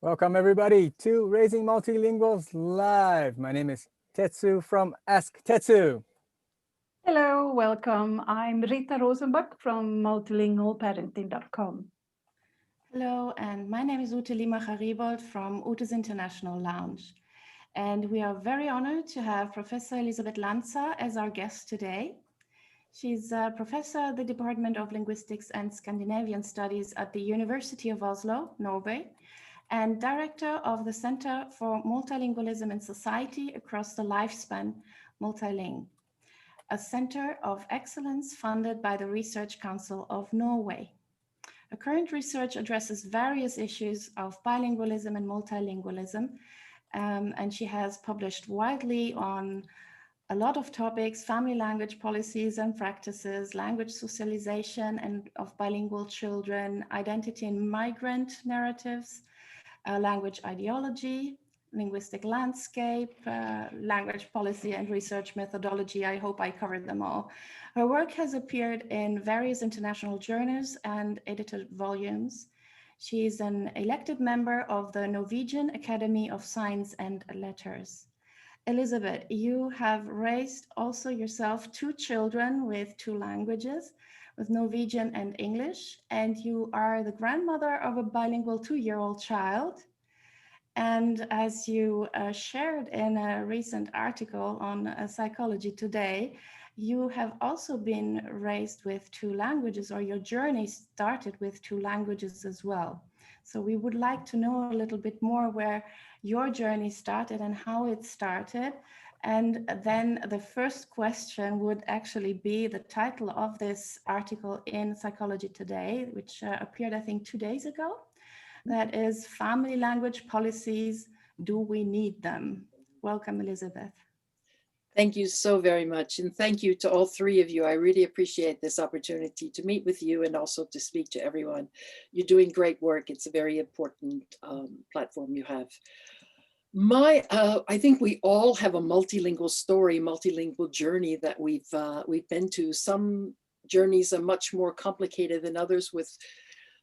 Welcome everybody to Raising Multilinguals Live. My name is Tetsu from Ask Tetsu. Hello, welcome. I'm Rita Rosenbach from multilingualparenting.com. Hello, and my name is Odelia from Ute's International Lounge. And we are very honored to have Professor Elisabeth Lanza as our guest today. She's a professor at the Department of Linguistics and Scandinavian Studies at the University of Oslo, Norway, and director of the Center for Multilingualism in Society across the Lifespan, MultiLing, a center of excellence funded by the Research Council of Norway. Her current research addresses various issues of bilingualism and multilingualism, and she has published widely on a lot of topics: family language policies and practices, language socialization and of bilingual children, identity and migrant narratives, language ideology, linguistic landscape, language policy and research methodology. I hope I covered them all. Her work has appeared in various international journals and edited volumes. She is an elected member of the Norwegian Academy of Science and Letters. Elisabeth, you have raised also yourself two children with two languages, with Norwegian and English, and you are the grandmother of a bilingual 2-year-old child. And as you shared in a recent article on Psychology Today, you have also been raised with two languages, or your journey started with two languages as well. So we would like to know a little bit more where your journey started and how it started. And then the first question would actually be the title of this article in Psychology Today, which appeared, I think, 2 days ago. That is Family Language Policies, Do We Need Them? Welcome, Elisabeth. Thank you so very much. And thank you to all three of you. I really appreciate this opportunity to meet with you and also to speak to everyone. You're doing great work. It's a very important platform you have. I think we all have a multilingual story, multilingual journey that we've been to. Some journeys are much more complicated than others, with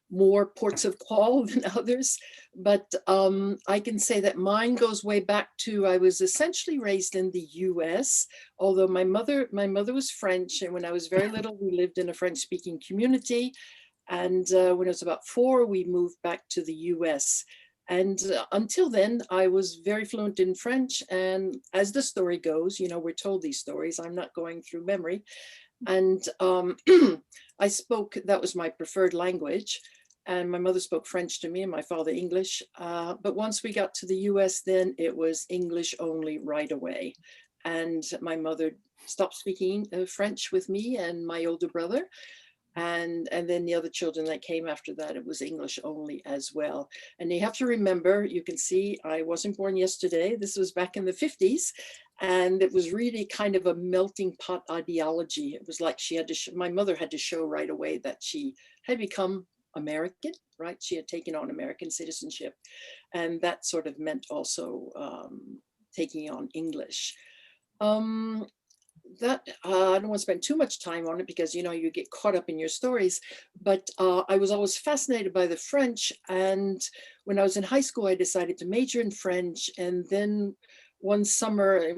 more ports of call than others, but I can say that mine goes way back to, I was essentially raised in the US, although my mother was French, and when I was very little, we lived in a French-speaking community, and when I was about 4, we moved back to the US. And until then, I was very fluent in French, and as the story goes, you know, we're told these stories, I'm not going through memory, and I spoke, that was my preferred language. And my mother spoke French to me and my father English. But once we got to the US, then it was English only right away. And my mother stopped speaking French with me and my older brother. And then the other children that came after that, it was English only as well. And you have to remember, you can see I wasn't born yesterday. This was back in the 50s. And it was really kind of a melting pot ideology. It was like she had to, my mother had to show right away that she had become American, right? She had taken on American citizenship. And that sort of meant also taking on English. I don't want to spend too much time on it because, you know, you get caught up in your stories, but I was always fascinated by the French. And when I was in high school, I decided to major in French. And then one summer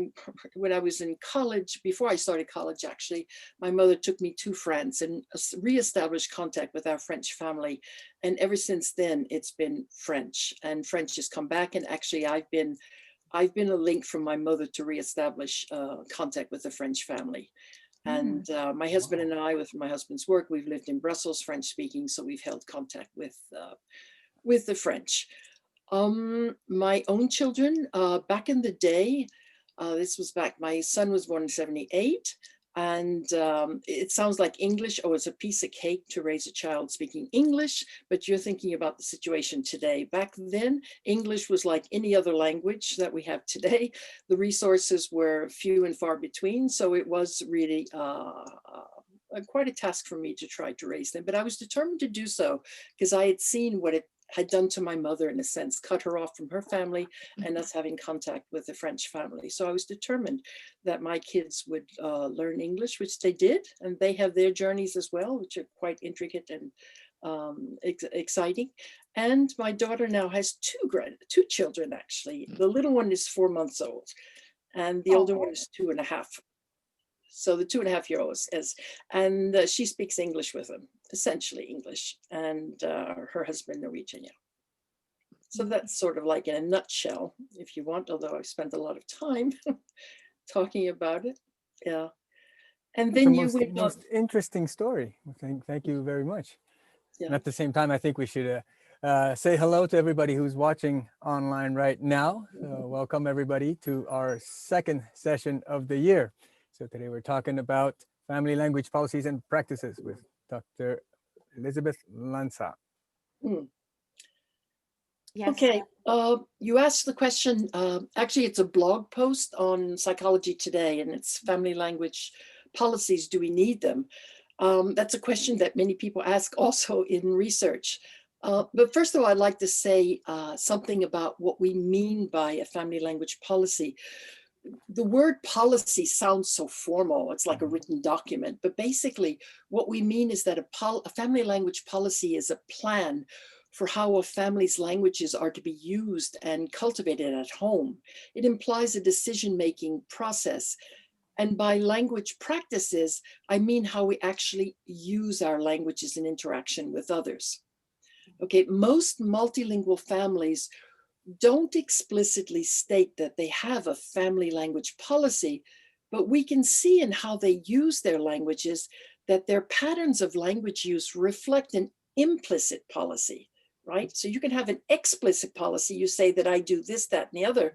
when I was in college, before I started college, actually, my mother took me to France and reestablished contact with our French family. And ever since then, it's been French, and French has come back. And actually, I've been a link from my mother to reestablish contact with the French family. And my husband and I, with my husband's work, we've lived in Brussels, French speaking, so we've held contact with the French. My own children, back in the day, this was back, my son was born in 78, and it sounds like English, oh, it's a piece of cake to raise a child speaking English, but you're thinking about the situation today. Back then, English was like any other language that we have today. The resources were few and far between, so it was really quite a task for me to try to raise them, but I was determined to do so because I had seen what it had done to my mother, in a sense, cut her off from her family and us having contact with the French family. So I was determined that my kids would learn English, which they did, and they have their journeys as well, which are quite intricate and exciting. And my daughter now has two children, actually. The little one is 4 months old, and the older one is 2.5. So the 2.5-year-old and she speaks English with them, essentially English, and her husband Norwegian. Yeah. So that's sort of like in a nutshell, if you want, although I've spent a lot of time talking about it. Yeah. And then you went most interesting story. Thank you very much. Yeah. And at the same time, I think we should say hello to everybody who's watching online right now. Welcome everybody to our second session of the year. So today we're talking about family language policies and practices with Dr. Elizabeth Lanza. Yes. Okay, you asked the question, actually it's a blog post on Psychology Today, and it's family language policies, do we need them? That's a question that many people ask also in research. But first of all, I'd like to say something about what we mean by a family language policy. The word policy sounds so formal, it's like a written document, but basically what we mean is that a family language policy is a plan for how a family's languages are to be used and cultivated at home. It implies a decision-making process. And by language practices, I mean how we actually use our languages in interaction with others. Okay, most multilingual families don't explicitly state that they have a family language policy, but we can see in how they use their languages that their patterns of language use reflect an implicit policy, right? So you can have an explicit policy, you say that I do this, that, and the other,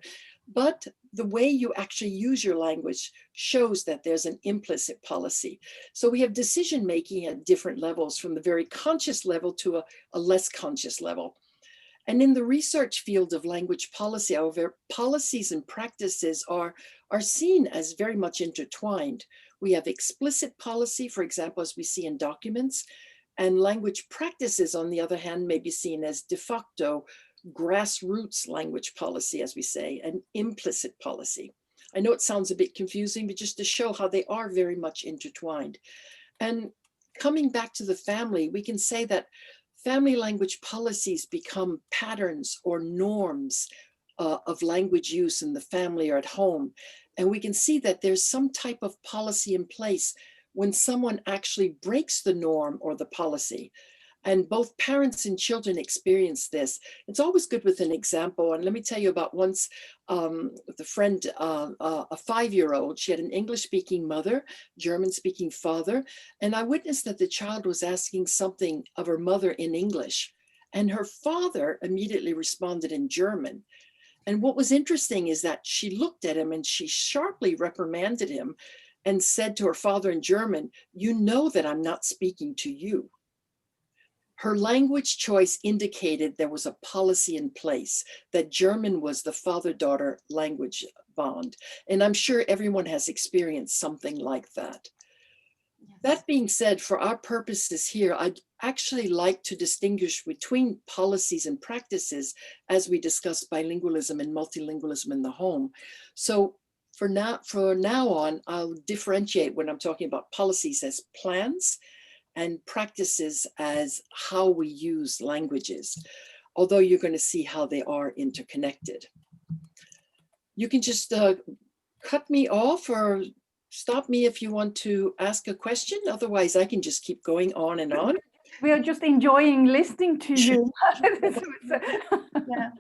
but the way you actually use your language shows that there's an implicit policy. So we have decision-making at different levels, from the very conscious level to a less conscious level. And in the research field of language policy, however, policies and practices are seen as very much intertwined. We have explicit policy, for example, as we see in documents, and language practices, on the other hand, may be seen as de facto grassroots language policy, as we say, an implicit policy. I know it sounds a bit confusing, but just to show how they are very much intertwined. And coming back to the family, we can say that family language policies become patterns or norms of language use in the family or at home. And we can see that there's some type of policy in place when someone actually breaks the norm or the policy. And both parents and children experience this. It's always good with an example. And let me tell you about once with a friend, a 5-year-old. She had an English-speaking mother, German-speaking father. And I witnessed that the child was asking something of her mother in English. And her father immediately responded in German. And what was interesting is that she looked at him and she sharply reprimanded him and said to her father in German, "You know that I'm not speaking to you." Her language choice indicated there was a policy in place, that German was the father-daughter language bond. And I'm sure everyone has experienced something like that. Yes. That being said, for our purposes here, I'd actually like to distinguish between policies and practices as we discuss bilingualism and multilingualism in the home. So for now on, I'll differentiate when I'm talking about policies as plans and practices as how we use languages, although you're going to see how they are interconnected. You can just cut me off or stop me if you want to ask a question. Otherwise, I can just keep going on and on. We are just enjoying listening to you.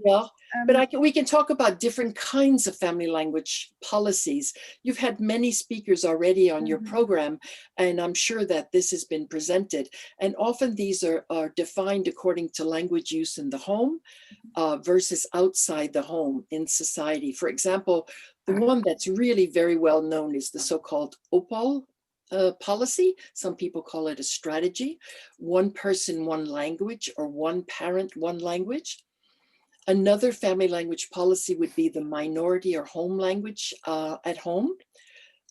Yeah, but we can talk about different kinds of family language policies. You've had many speakers already on your program, and I'm sure that this has been presented. And often these are defined according to language use in the home versus outside the home in society. For example, the one that's really very well known is the so-called OPAL policy. Some people call it a strategy. One person, one language, or one parent, one language. Another family language policy would be the minority or home language at home,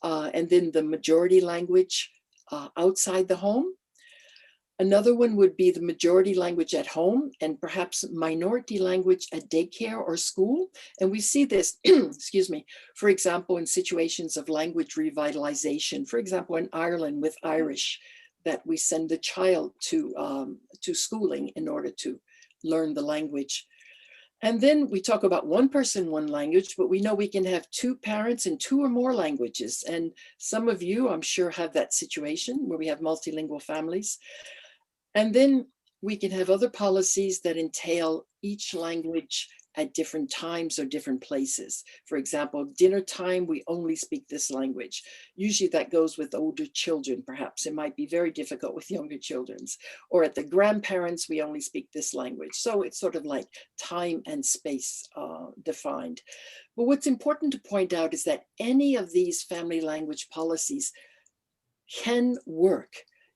and then the majority language outside the home. Another one would be the majority language at home and perhaps minority language at daycare or school. And we see this, excuse me, for example, in situations of language revitalization. For example, in Ireland with Irish, that we send the child to schooling in order to learn the language. And then we talk about one person, one language, but we know we can have two parents and two or more languages. And some of you, I'm sure, have that situation where we have multilingual families. And then we can have other policies that entail each language at different times or different places. For example, dinner time, we only speak this language. Usually that goes with older children, perhaps. It might be very difficult with younger children's. Or at the grandparents, we only speak this language. So it's sort of like time and space defined. But what's important to point out is that any of these family language policies can work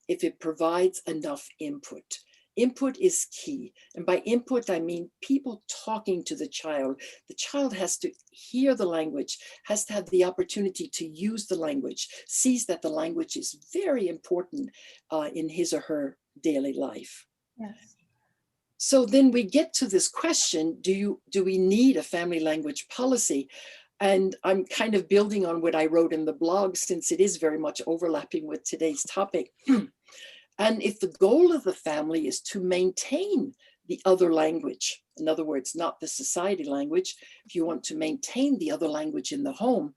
if it provides enough input. Input is key. And by input, I mean people talking to the child. The child has to hear the language, has to have the opportunity to use the language, sees that the language is very important in his or her daily life. Yes. So then we get to this question, do we need a family language policy? And I'm kind of building on what I wrote in the blog, since it is very much overlapping with today's topic. And if the goal of the family is to maintain the other language, in other words, not the society language, if you want to maintain the other language in the home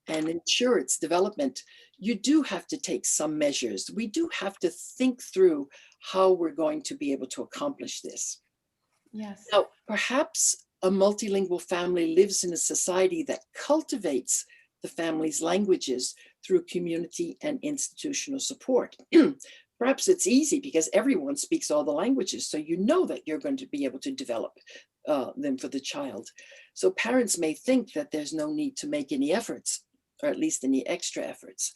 and ensure its development, you do have to take some measures. We do have to think through how we're going to be able to accomplish this. Yes. Now, perhaps a multilingual family lives in a society that cultivates the family's languages through community and institutional support. Perhaps it's easy because everyone speaks all the languages, so you know that you're going to be able to develop them for the child. So parents may think that there's no need to make any efforts, or at least any extra efforts.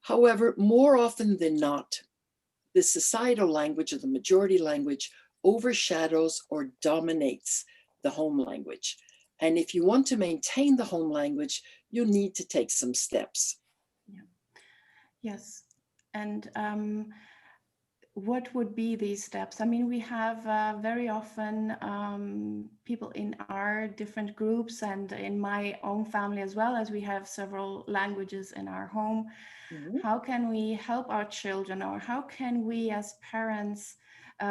However, more often than not, the societal language or the majority language overshadows or dominates the home language. And if you want to maintain the home language, you need to take some steps. Yeah. Yes. And what would be these steps? I mean, we have very often people in our different groups and in my own family as well, as we have several languages in our home. Mm-hmm. How can we help our children, or how can we as parents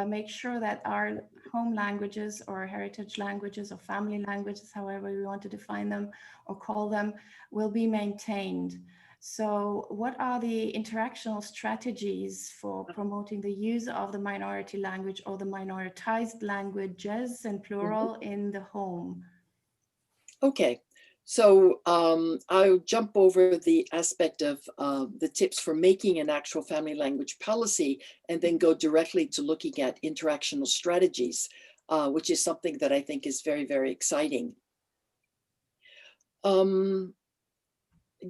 make sure that our home languages or heritage languages or family languages, however we want to define them or call them, will be maintained? So what are the interactional strategies for promoting the use of the minority language or the minoritized languages in plural in the home? Okay, so I'll jump over the aspect of the tips for making an actual family language policy and then go directly to looking at interactional strategies, which is something that I think is very, very exciting.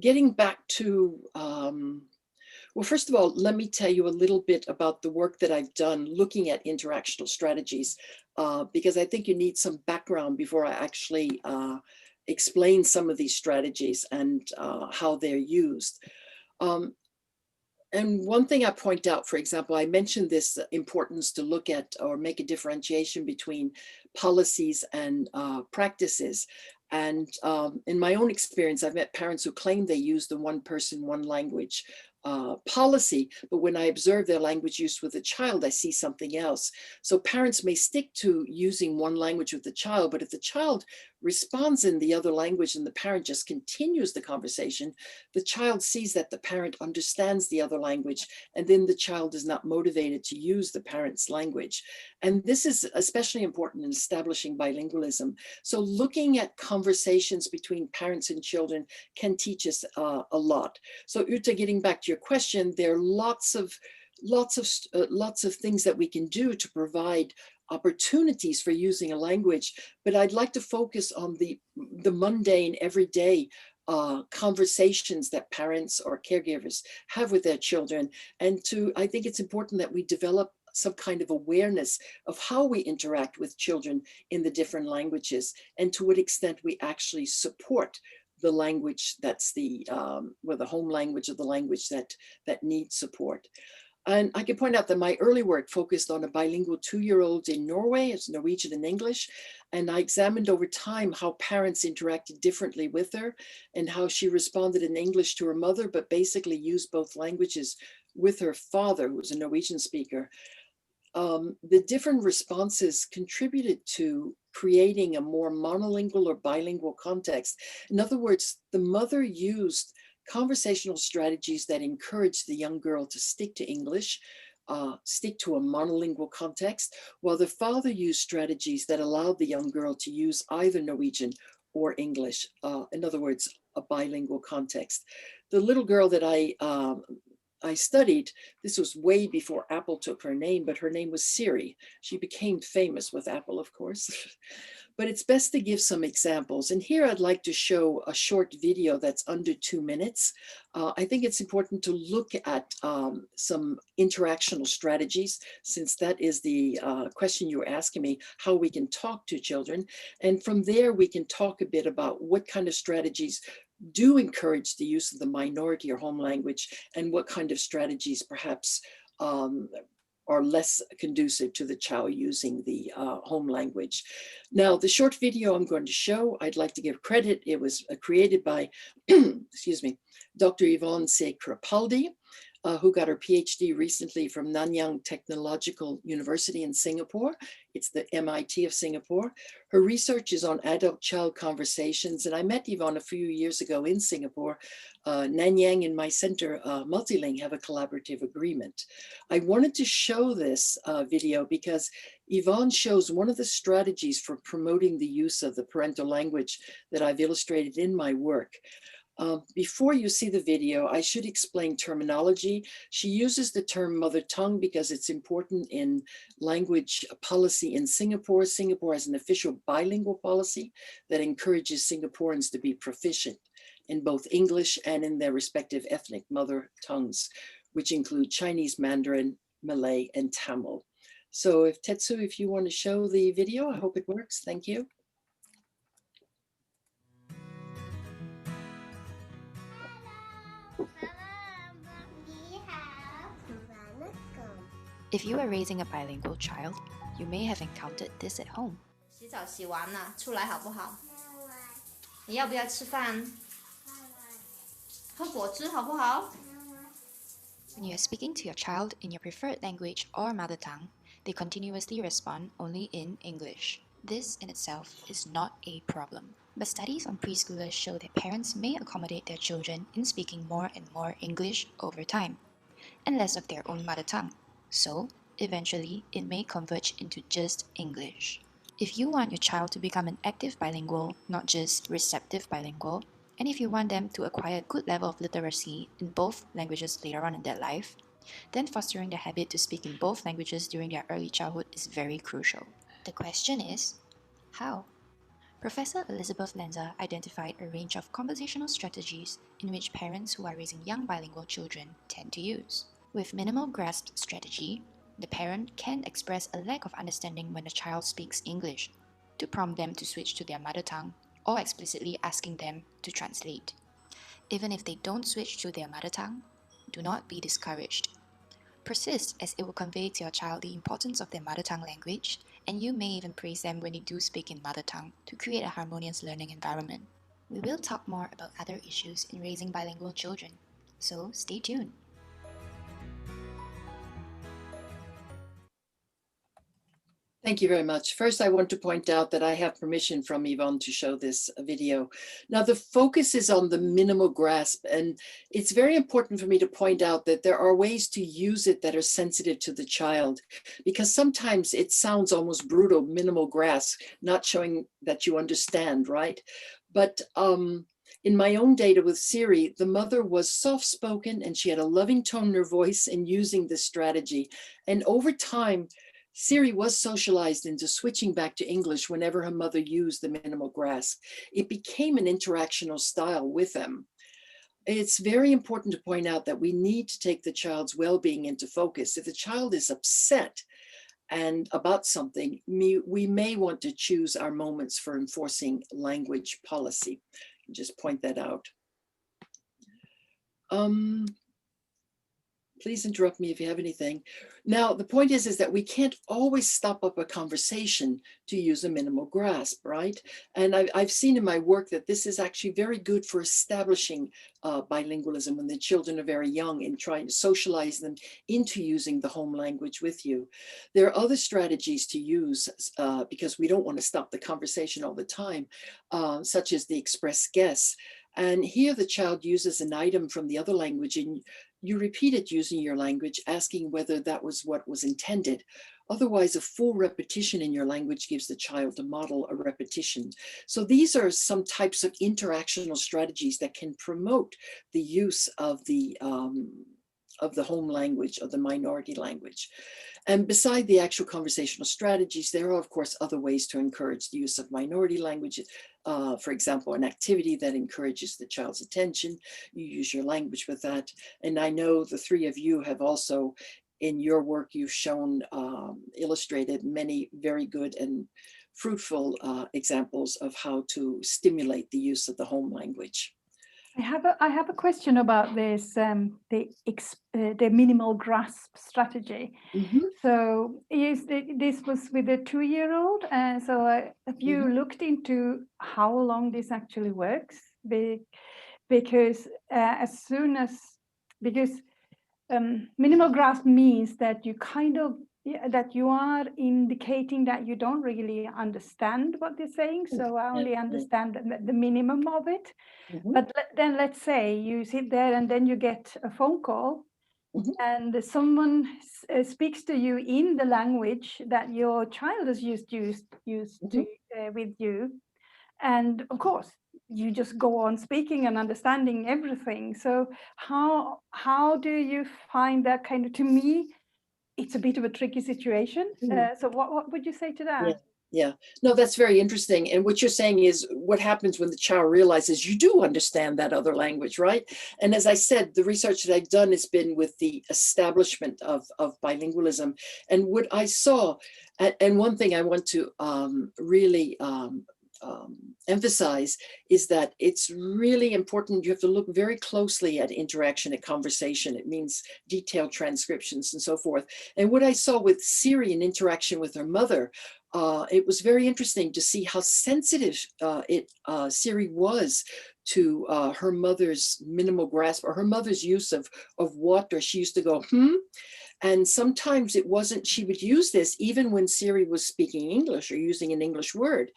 Getting back to, well, first of all, let me tell you a little bit about the work that I've done looking at interactional strategies, because I think you need some background before I actually explain some of these strategies and how they're used. And one thing I point out, for example, I mentioned this importance to look at or make a differentiation between policies and practices. And in my own experience, I've met parents who claim they use the one person, one language policy, but when I observe their language use with a child, I see something else. So parents may stick to using one language with the child, but if the child responds in the other language and the parent just continues the conversation, the child sees that the parent understands the other language, and then the child is not motivated to use the parent's language. And this is especially important in establishing bilingualism. So looking at conversations between parents and children can teach us a lot. So Uta, getting back to your question, there are lots of things that we can do to provide opportunities for using a language, but I'd like to focus on the mundane, everyday conversations that parents or caregivers have with their children. And I think it's important that we develop some kind of awareness of how we interact with children in the different languages and to what extent we actually support the language that's the home language or the language that needs support. And I can point out that my early work focused on a bilingual 2-year-old in Norway. It's Norwegian and English. And I examined over time how parents interacted differently with her and how she responded in English to her mother, but basically used both languages with her father, who was a Norwegian speaker, the different responses contributed to creating a more monolingual or bilingual context. In other words, the mother used conversational strategies that encouraged the young girl to stick to English, stick to a monolingual context, while the father used strategies that allowed the young girl to use either Norwegian or English. In other words, a bilingual context. The little girl that I studied, this was way before Apple took her name, but her name was Siri. She became famous with Apple, of course. But it's best to give some examples. And here I'd like to show a short video that's under 2 minutes. I think it's important to look at some interactional strategies, since that is the question you were asking me, how we can talk to children. And from there, we can talk a bit about what kind of strategies do encourage the use of the minority or home language, and what kind of strategies perhaps are less conducive to the child using the home language. Now, the short video I'm going to show, I'd like to give credit. It was created by, excuse me, Dr. Yvonne C. Kripaldi, who got her PhD recently from Nanyang Technological University in Singapore. It's the MIT of Singapore. Her research is on adult-child conversations, and I met Yvonne a few years ago in Singapore. Nanyang and my center, MultiLing, have a collaborative agreement. I wanted to show this video because Yvonne shows one of the strategies for promoting the use of the parental language that I've illustrated in my work. Before you see the video, I should explain terminology. She uses the term mother tongue because it's important in language policy in Singapore. Singapore has an official bilingual policy that encourages Singaporeans to be proficient in both English and in their respective ethnic mother tongues, which include Chinese, Mandarin, Malay, and Tamil. So if Tetsu, if you want to show the video, I hope it works. Thank you. If you are raising a bilingual child, you may have encountered this at home. 洗澡洗完了，出来好不好？你要不要吃饭？喝果汁好不好？ When you are speaking to your child in your preferred language or mother tongue, they continuously respond only in English. This in itself is not a problem. But studies on preschoolers show that parents may accommodate their children in speaking more and more English over time, and less of their own mother tongue. So, eventually, it may converge into just English. If you want your child to become an active bilingual, not just receptive bilingual, and if you want them to acquire a good level of literacy in both languages later on in their life, then fostering the habit to speak in both languages during their early childhood is very crucial. The question is, how? Professor Elizabeth Lanza identified a range of conversational strategies in which parents who are raising young bilingual children tend to use. With minimal grasp strategy, the parent can express a lack of understanding when the child speaks English to prompt them to switch to their mother tongue, or explicitly asking them to translate. Even if they don't switch to their mother tongue, do not be discouraged. Persist, as it will convey to your child the importance of their mother tongue language, and you may even praise them when they do speak in mother tongue to create a harmonious learning environment. We will talk more about other issues in raising bilingual children, so stay tuned. Thank you very much. First, I want to point out that I have permission from Yvonne to show this video. Now, the focus is on the minimal grasp, and it's very important for me to point out that there are ways to use it that are sensitive to the child, because sometimes it sounds almost brutal, minimal grasp, not showing that you understand, right? But in my own data with Siri, the mother was soft-spoken and she had a loving tone in her voice in using this strategy. And over time, Siri was socialized into switching back to English whenever her mother used the minimal grasp. It became an interactional style with them. It's very important to point out that we need to take the child's well-being into focus. If the child is upset and about something, we may want to choose our moments for enforcing language policy. Just point that out. Please interrupt me if you have anything. Now, the point is that we can't always stop up a conversation to use a minimal grasp, right? And I've seen in my work that this is actually very good for establishing bilingualism when the children are very young and trying to socialize them into using the home language with you. There are other strategies to use because we don't want to stop the conversation all the time, such as the express guess. And here the child uses an item from the other language and you repeat it using your language, asking whether that was what was intended. Otherwise, a full repetition in your language gives the child a model, a repetition. So these are some types of interactional strategies that can promote the use of the home language, of the minority language. And beside the actual conversational strategies, there are, of course, other ways to encourage the use of minority languages. For example, an activity that encourages the child's attention. You use your language with that. And I know the three of you have also, in your work, you've shown, illustrated many very good and fruitful examples of how to stimulate the use of the home language. I have a question about this, the minimal grasp strategy. Mm-hmm. So this was with a 2-year-old. So have you looked into how long this actually works? Because minimal grasp means that you that you are indicating that you don't really understand what they're saying. So I only understand the minimum of it. Mm-hmm. But then let's say you sit there and then you get a phone call and someone speaks to you in the language that your child has used to with you. And of course, you just go on speaking and understanding everything. So how do you find that kind of, to me, it's a bit of a tricky situation. So what would you say to that? Yeah, no, that's very interesting. And what you're saying is what happens when the child realizes you do understand that other language, right? And as I said, the research that I've done has been with the establishment of bilingualism. And what I saw, and one thing I want to really emphasize is that it's really important. You have to look very closely at interaction, at conversation. It means detailed transcriptions and so forth. And what I saw with Siri in interaction with her mother, it was very interesting to see how sensitive Siri was to her mother's minimal grasp, or her mother's use of what, or she used to go, And sometimes it wasn't, she would use this even when Siri was speaking English or using an English word.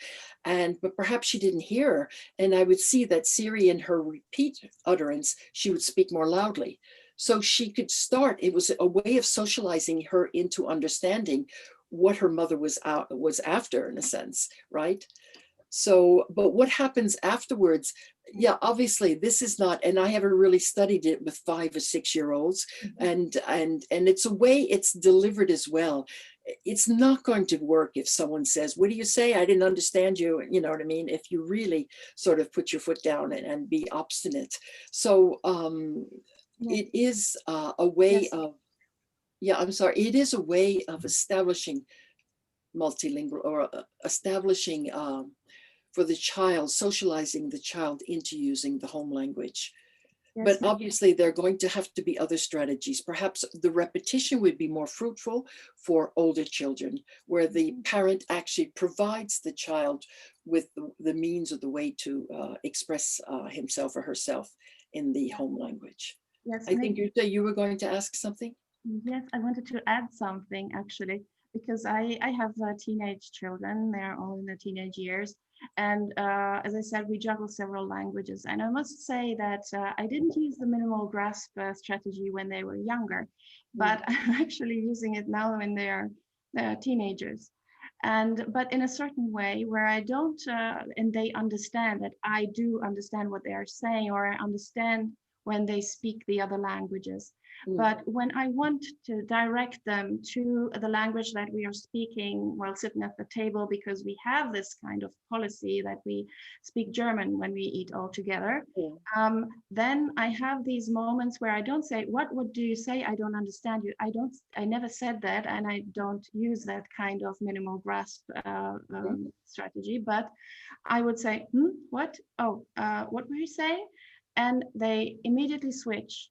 But perhaps she didn't hear her. And I would see that Siri, in her repeat utterance, she would speak more loudly. So she could start, it was a way of socializing her into understanding what her mother was after, in a sense, right? So, but what happens afterwards? Yeah, obviously this is not, and I haven't really studied it with 5 or 6 year olds, and it's a way it's delivered as well. It's not going to work if someone says, "What do you say? I didn't understand you." You know what I mean? If you really sort of put your foot down and be obstinate. So it is a way of, I'm sorry, it is a way of establishing multilingual, or establishing for the child, socializing the child into using the home language. But obviously there are going to have to be other strategies. Perhaps the repetition would be more fruitful for older children, where the parent actually provides the child with the means or the way to express himself or herself in the home language. Yes, I think you were going to ask something? Yes, I wanted to add something, actually, because I have teenage children. They're all in their teenage years. And as I said, we juggle several languages. And I must say that I didn't use the minimal grasp strategy when they were younger, but I'm actually using it now when they're teenagers. But in a certain way where I don't, and they understand that I do understand what they are saying, or I understand when they speak the other languages. But when I want to direct them to the language that we are speaking while sitting at the table, because we have this kind of policy that we speak German when we eat all together, then I have these moments where I don't say, what do you say? I don't understand you. I never said that, and I don't use that kind of minimal grasp strategy, but I would say, what? Oh, what were you saying? And they immediately switch.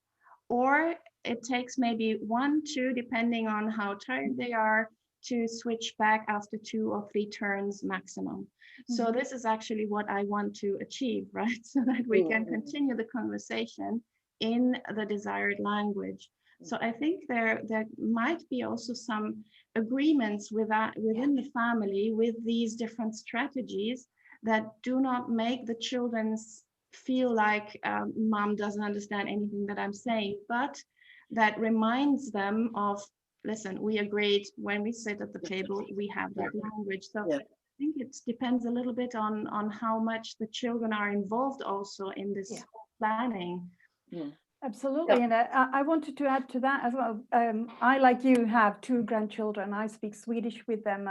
Or it takes maybe 1, 2, depending on how tired they are, to switch back after 2 or 3 turns maximum. So this is actually what I want to achieve, right? So that we can continue the conversation in the desired language. So I think there might be also some agreements with that within the family with these different strategies that do not make the children feel like mom doesn't understand anything that I'm saying, but that reminds them of, listen, we agreed when we sit at the table, we have that language. So I think it depends a little bit on how much the children are involved also in this planning. Absolutely. And I wanted to add to that as well. I, like you, have 2 grandchildren. I speak Swedish with them.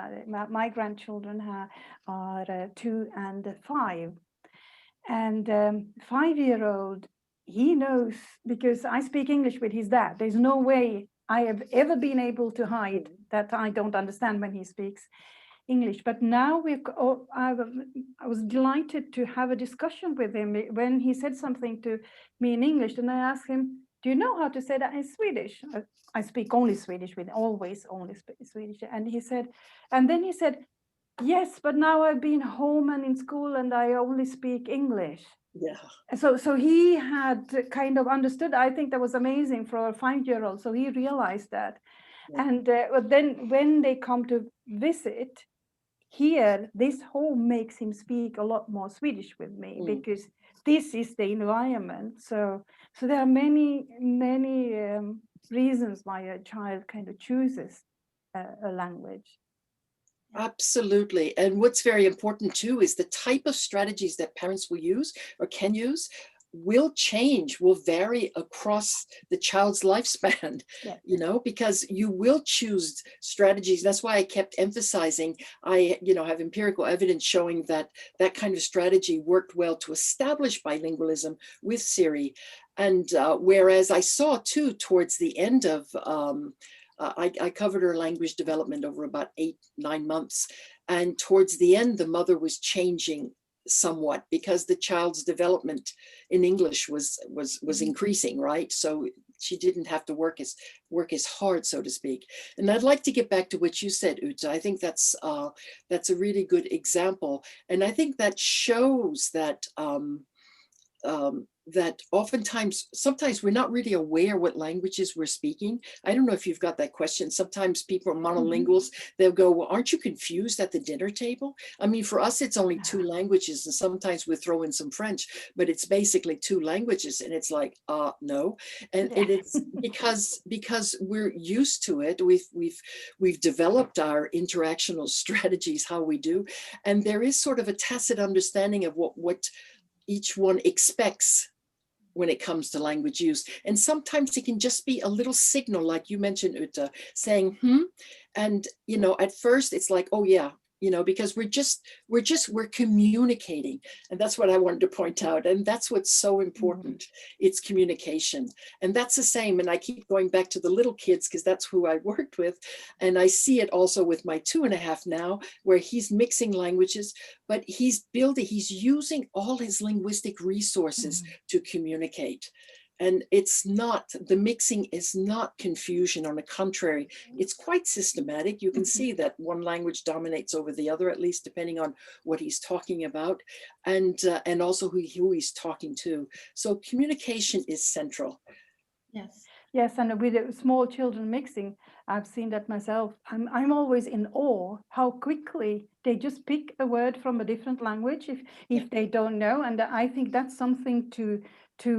My grandchildren are 2 and 5. And 5-year-old, he knows, because I speak English with his dad. There's no way I have ever been able to hide that I don't understand when he speaks English. But now I was delighted to have a discussion with him when he said something to me in English, and I asked him, do you know how to say that in Swedish? I speak only Swedish, with always only Swedish. And then he said, yes, but now I've been home and in school and I only speak English. So he had kind of understood. I think that was amazing for a 5-year-old. So he realized that. And then when they come to visit here, this home makes him speak a lot more Swedish with me, because this is the environment. So there are many reasons why a child kind of chooses a language. Absolutely. And what's very important too is the type of strategies that parents will use or can use will change, will vary across the child's lifespan, you know, because you will choose strategies. That's why I kept emphasizing, I have empirical evidence showing that that kind of strategy worked well to establish bilingualism with Siri. And whereas I saw too, towards the end of, I covered her language development over about 8-9 months. And towards the end, the mother was changing somewhat because the child's development in English was increasing, right? So she didn't have to work as hard, so to speak. And I'd like to get back to what you said, Ute. I think that's a really good example. And I think that shows that that sometimes we're not really aware what languages we're speaking. I don't know if you've got that question. Sometimes people are monolinguals. They'll go, well, aren't you confused at the dinner table? I mean, for us, it's only 2 languages, and sometimes we throw in some French, but it's basically 2 languages. And it's like, no. And it's because we're used to it. We've developed our interactional strategies, how we do. And there is sort of a tacit understanding of what each one expects when it comes to language use. And sometimes it can just be a little signal, like you mentioned, Ute, saying, and, at first it's like, oh yeah, because we're communicating. And that's what I wanted to point out. And that's what's so important. It's communication. And that's the same. And I keep going back to the little kids because that's who I worked with. And I see it also with my 2.5 now, where he's mixing languages, but he's using all his linguistic resources to communicate. And the mixing is not confusion. On the contrary, it's quite systematic. You can see that one language dominates over the other, at least depending on what he's talking about, and also who he's talking to. So communication is central. Yes, and with small children mixing, I've seen that myself. I'm always in awe how quickly they just pick a word from a different language if they don't know. And I think that's something to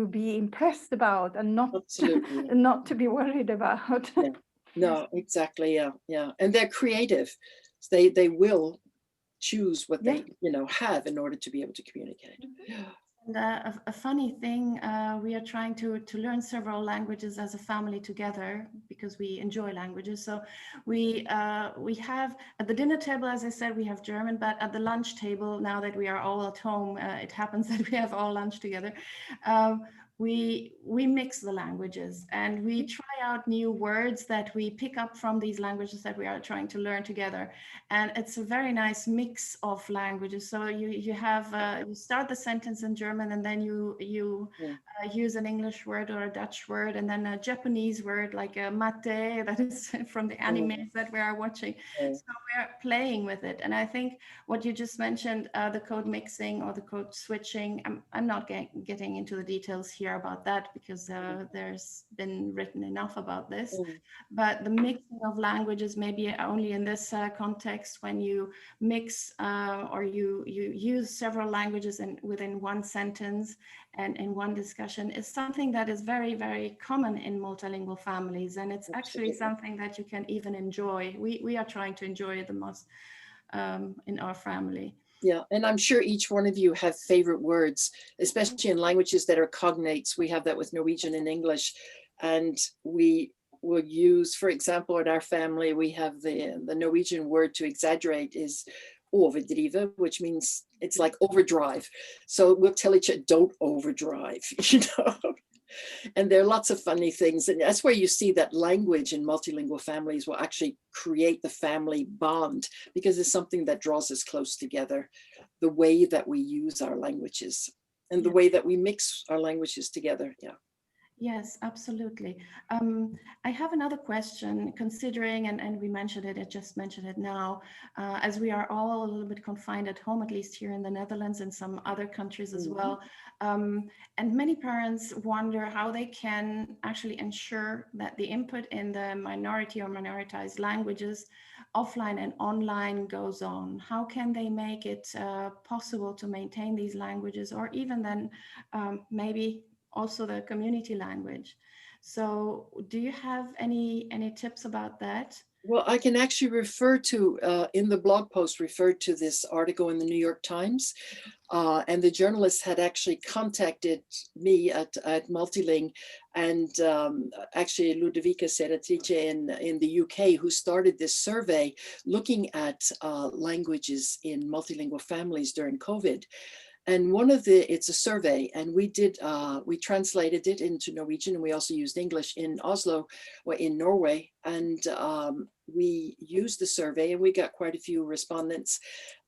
be impressed about and not to be worried about. No, exactly. Yeah. And they're creative. They will choose what they have in order to be able to communicate. And a funny thing, we are trying to learn several languages as a family together because we enjoy languages. So we have at the dinner table, as I said, we have German, but at the lunch table, now that we are all at home, it happens that we have all lunch together. we mix the languages and we try out new words that we pick up from these languages that we are trying to learn together. And it's a very nice mix of languages. So you have you start the sentence in German, and then you use an English word or a Dutch word, and then a Japanese word like a mate that is from the animes that we are watching. So we're playing with it. And I think what you just mentioned, the code mixing or the code switching, I'm not getting into the details here about that, because there's been written enough about this. But the mixing of languages, maybe only in this context, when you mix or you use several languages within one sentence and in one discussion, is something that is very, very common in multilingual families. And it's actually something that you can even enjoy. We are trying to enjoy it the most in our family. Yeah, and I'm sure each one of you have favorite words, especially in languages that are cognates. We have that with Norwegian and English, and we will use, for example, in our family, we have the Norwegian word to exaggerate is overdrive, which means it's like overdrive. So we'll tell each other, don't overdrive, you know. And there are lots of funny things. And that's where you see that language in multilingual families will actually create the family bond, because it's something that draws us close together, the way that we use our languages and the way that we mix our languages together. Yeah. Yes, absolutely. I have another question, considering, and we mentioned it, I just mentioned it now, as we are all a little bit confined at home, at least here in the Netherlands and some other countries as well. And many parents wonder how they can actually ensure that the input in the minority or minoritized languages, offline and online, goes on. How can they make it possible to maintain these languages, or even then maybe also the community language? So do you have any tips about that? Well, I can actually refer to, in the blog post, referred to this article in the New York Times. And the journalist had actually contacted me at MultiLing, and actually Ludovica Seratrice in the UK, who started this survey looking at languages in multilingual families during COVID. And it's a survey, and we translated it into Norwegian, and we also used English in Oslo, or in Norway. And we used the survey, and we got quite a few respondents.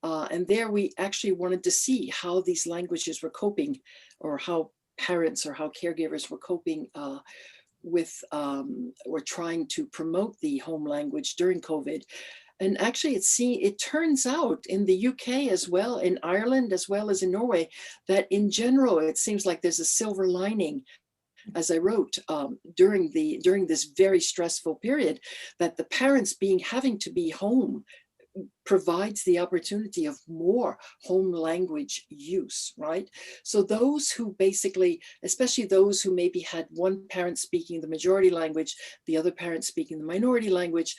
And there we actually wanted to see how these languages were coping, or how parents or how caregivers were coping with, or trying to promote the home language during COVID. And actually, it turns out in the UK as well, in Ireland as well as in Norway, that in general, it seems like there's a silver lining, as I wrote, during this very stressful period, that the parents having to be home provides the opportunity of more home language use, right? So those who basically, especially those who maybe had one parent speaking the majority language, the other parent speaking the minority language,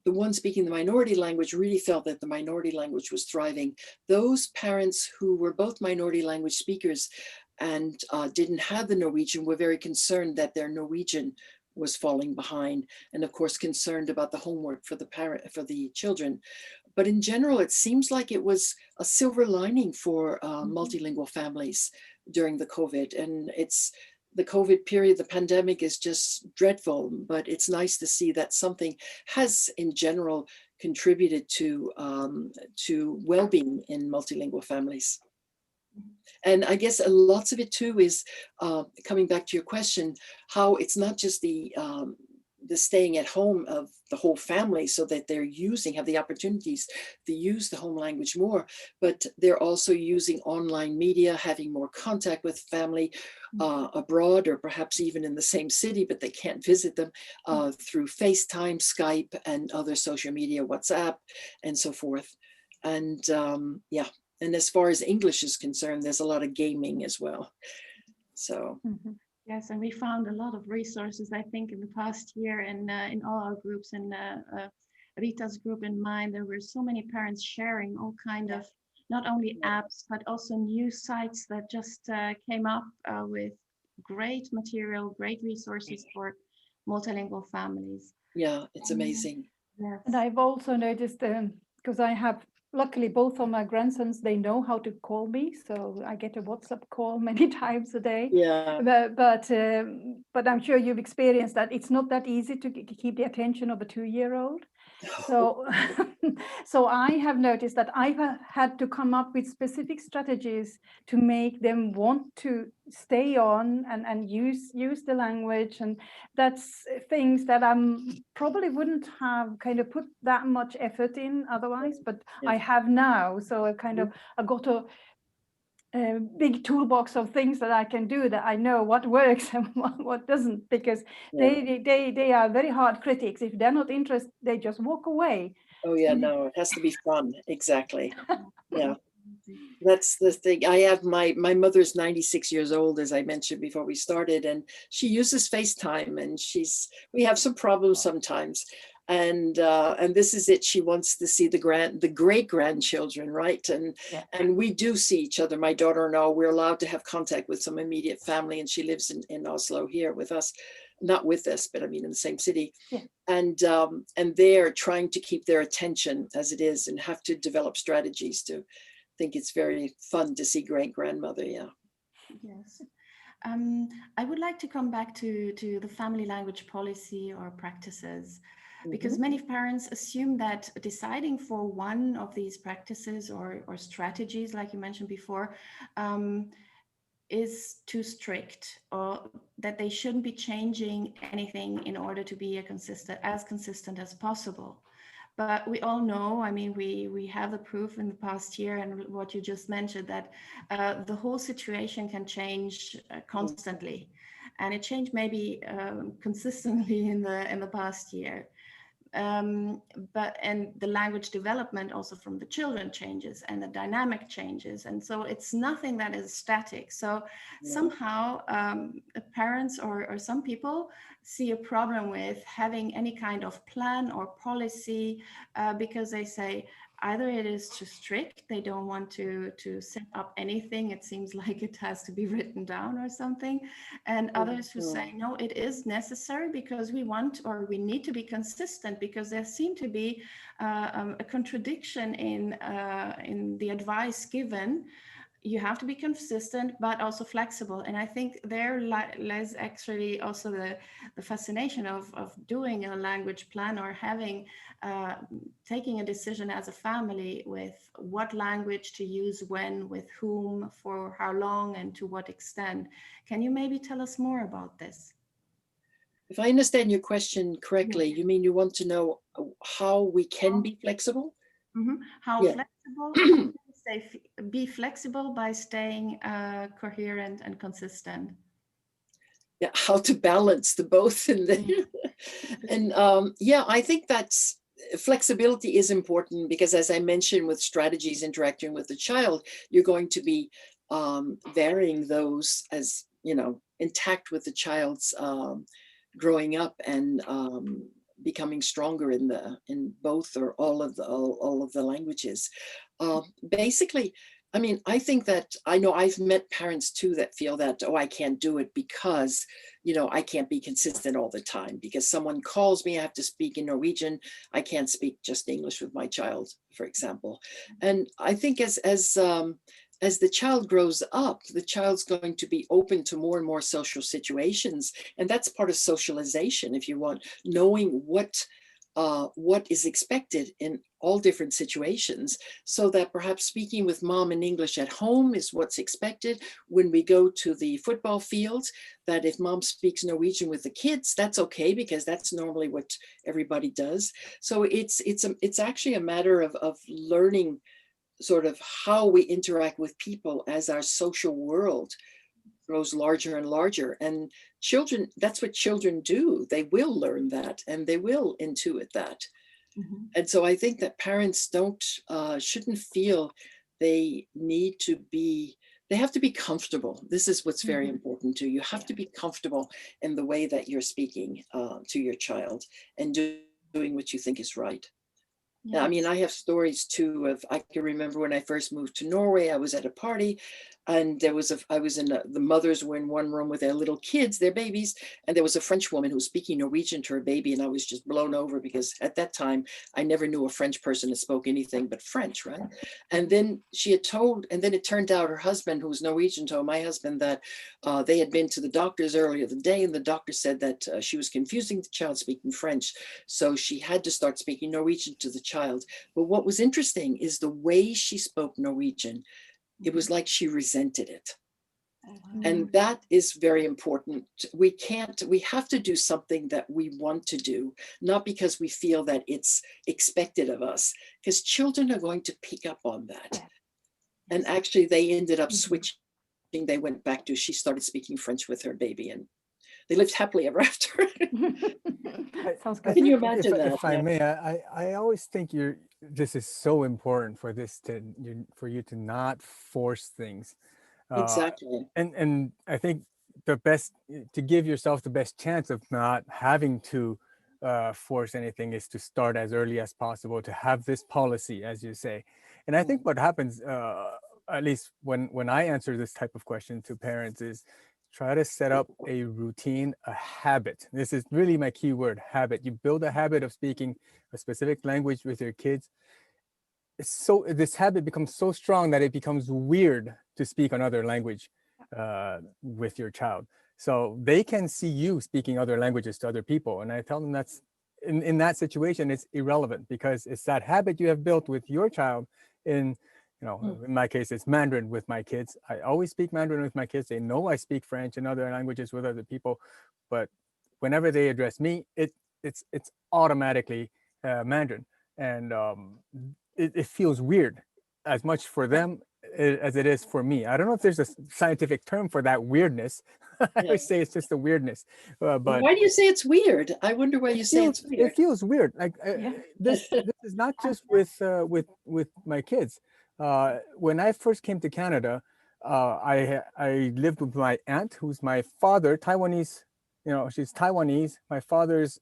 the one speaking the minority language really felt that the minority language was thriving. Those parents who were both minority language speakers and didn't have the Norwegian were very concerned that their Norwegian was falling behind, and of course concerned about the homework for the children. But in general, it seems like it was a silver lining for multilingual families during the COVID. And the COVID period, the pandemic is just dreadful, but it's nice to see that something has in general contributed to well-being in multilingual families. And I guess lots of it too is coming back to your question, how it's not just the staying at home of the whole family, so that they're have the opportunities to use the home language more, but they're also using online media, having more contact with family abroad, or perhaps even in the same city, but they can't visit them, through FaceTime, Skype, and other social media, WhatsApp, and so forth. And yeah, and as far as English is concerned, there's a lot of gaming as well. So. Yes, and we found a lot of resources, I think, in the past year, and in all our groups, and Rita's group in mine, there were so many parents sharing all kind of, not only apps, but also new sites that just came up with great material, great resources for multilingual families. Yeah, it's amazing. Yes. And I've also noticed, because I have luckily both of my grandsons, they know how to call me, so I get a WhatsApp call many times a day. Yeah. But I'm sure you've experienced that it's not that easy to keep the attention of a 2-year-old. So, so I have noticed that I've had to come up with specific strategies to make them want to stay on and use the language, and that's things that I'm probably wouldn't have kind of put that much effort in otherwise, but I have now. So I got a big toolbox of things that I can do, that I know what works and what doesn't, because they are very hard critics. If they're not interested, they just walk away. Oh yeah, no, it has to be fun. Exactly. Yeah. That's the thing. I have my mother's 96 years old, as I mentioned before we started, and she uses FaceTime, and we have some problems sometimes. And this is it. She wants to see the great grandchildren, right? And we do see each other. My daughter and I, we're allowed to have contact with some immediate family, and she lives in Oslo here with us, not with us, but I mean in the same city. Yeah. And they're trying to keep their attention as it is, and have to develop strategies to think it's very fun to see great grandmother. Yeah. Yes. I would like to come back to the family language policy or practices, because many parents assume that deciding for one of these practices or strategies, like you mentioned before, is too strict, or that they shouldn't be changing anything in order to be as consistent as possible. But we all know, I mean, we have the proof in the past year, and what you just mentioned, that the whole situation can change constantly, and it changed maybe consistently in the past year. And the language development also from the children changes, and the dynamic changes, and so it's nothing that is static. So somehow parents or some people see a problem with having any kind of plan or policy, because they say either it is too strict, they don't want to set up anything, it seems like it has to be written down or something, and others who say no, it is necessary because we want or we need to be consistent, because there seem to be a contradiction in the advice given. You have to be consistent, but also flexible. And I think there lies actually also the fascination of doing a language plan, or having, taking a decision as a family with what language to use when, with whom, for how long, and to what extent. Can you maybe tell us more about this? If I understand your question correctly, you mean you want to know how we can be flexible? How flexible? Be flexible by staying coherent and consistent. Yeah, how to balance the both. And I think that's flexibility is important, because as I mentioned, with strategies interacting with the child, you're going to be varying those as, intact with the child's growing up and becoming stronger in both or all of the languages. Basically, I mean, I think that I know I've met parents too that feel that, I can't do it because, I can't be consistent all the time, because someone calls me, I have to speak in Norwegian. I can't speak just English with my child, for example. And I think as the child grows up, the child's going to be open to more and more social situations. And that's part of socialization, if you want, knowing what is expected in all different situations, so that perhaps speaking with mom in English at home is what's expected. When we go to the football field, that if mom speaks Norwegian with the kids, that's okay, because that's normally what everybody does. So it's actually a matter of learning sort of how we interact with people as our social world grows larger and larger. And children, that's what children do. They will learn that, and they will intuit that. And so I think that parents shouldn't feel they need to be, they have to be comfortable. This is what's very important too. You have to be comfortable in the way that you're speaking to your child, and doing what you think is right. Yes. I mean, I have stories too I can remember when I first moved to Norway, I was at a party And I was in the mothers were in one room with their little kids, their babies, and there was a French woman who was speaking Norwegian to her baby, and I was just blown over because at that time I never knew a French person that spoke anything but French, right? And then she had told, and then it turned out her husband, who was Norwegian, told my husband that they had been to the doctors earlier the day, and the doctor said that she was confusing the child speaking French, so she had to start speaking Norwegian to the child. But what was interesting is the way she spoke Norwegian. It was like she resented it. And that is very important. We have to do something that we want to do, not because we feel that it's expected of us, because children are going to pick up on that. And actually they ended up switching. They went back to, she started speaking French with her baby, and they lived happily ever after. Sounds good. Can you imagine that? If I may, I always think this is so important for for you to not force things. Exactly. And I think the best, to give yourself the best chance of not having to force anything, is to start as early as possible, to have this policy, as you say. And I think what happens, at least when I answer this type of question to parents, is try to set up a routine, a habit. This is really my key word, habit. You build a habit of speaking a specific language with your kids. So this habit becomes so strong that it becomes weird to speak another language with your child. So they can see you speaking other languages to other people. And I tell them that's, in that situation, it's irrelevant, because it's that habit you have built with your child. In my case, it's Mandarin with my kids. I always speak Mandarin with my kids. They know I speak French and other languages with other people, but whenever they address me, it's automatically Mandarin. And it feels weird, as much for them as it is for me. I don't know if there's a scientific term for that weirdness. I always say it's just a weirdness. But why do you say it's weird? I wonder why you say it's weird. It feels weird. Like this is not just with my kids. When I first came to Canada, I lived with my aunt, who's my father, Taiwanese. She's Taiwanese. My father's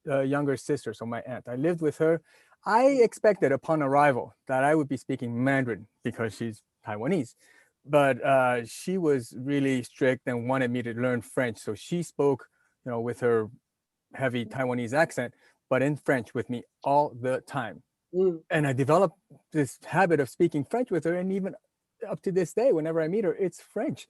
younger sister, so my aunt. I lived with her. I expected upon arrival that I would be speaking Mandarin because she's Taiwanese, but she was really strict and wanted me to learn French. So she spoke, with her heavy Taiwanese accent, but in French with me all the time. And I developed this habit of speaking French with her, and even up to this day, whenever I meet her, it's French.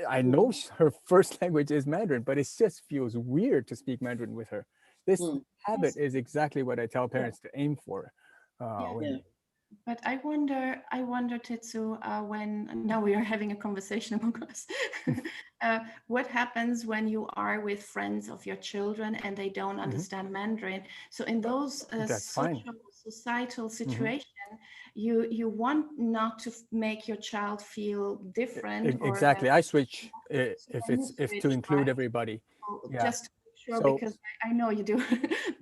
I know her first language is Mandarin, but it just feels weird to speak Mandarin with her. This habit is exactly what I tell parents to aim for. But I wonder, Tetsu, when now we are having a conversation among us, what happens when you are with friends of your children and they don't understand Mandarin? So in those societal situations, you want not to make your child feel different. Exactly. I switch if to include everybody. Just sure, because I know you do,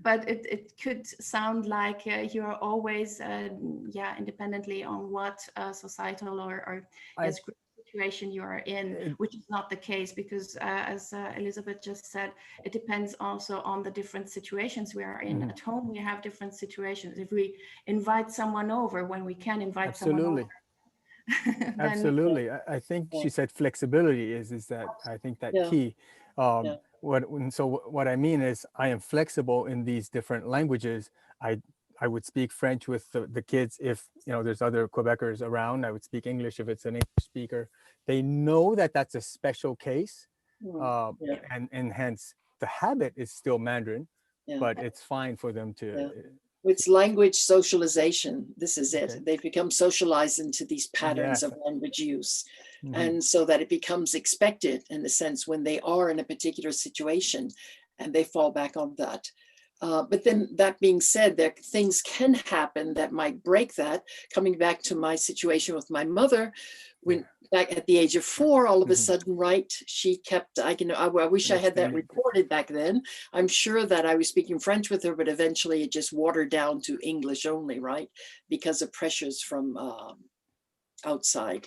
but it could sound like you are always, independently on what societal or group situation you are in, which is not the case, because as Elizabeth just said, it depends also on the different situations we are in. At home, we have different situations. If we invite someone over, when we can invite someone over. Absolutely. I think she said flexibility is that, I think that key. What I mean is, I am flexible in these different languages. I would speak French with the kids if there's other Quebecers around. I would speak English if it's an English speaker. They know that that's a special case, and hence the habit is still Mandarin, but it's fine for them to. It's language socialization. This is it. They've become socialized into these patterns of language use. And so that it becomes expected, in a sense, when they are in a particular situation, and they fall back on that. But then, that being said, things can happen that might break that. Coming back to my situation with my mother, when back at the age of 4, all of a sudden, she kept, I wish I had that recorded back then. I'm sure that I was speaking French with her, but eventually it just watered down to English only, right? Because of pressures from outside,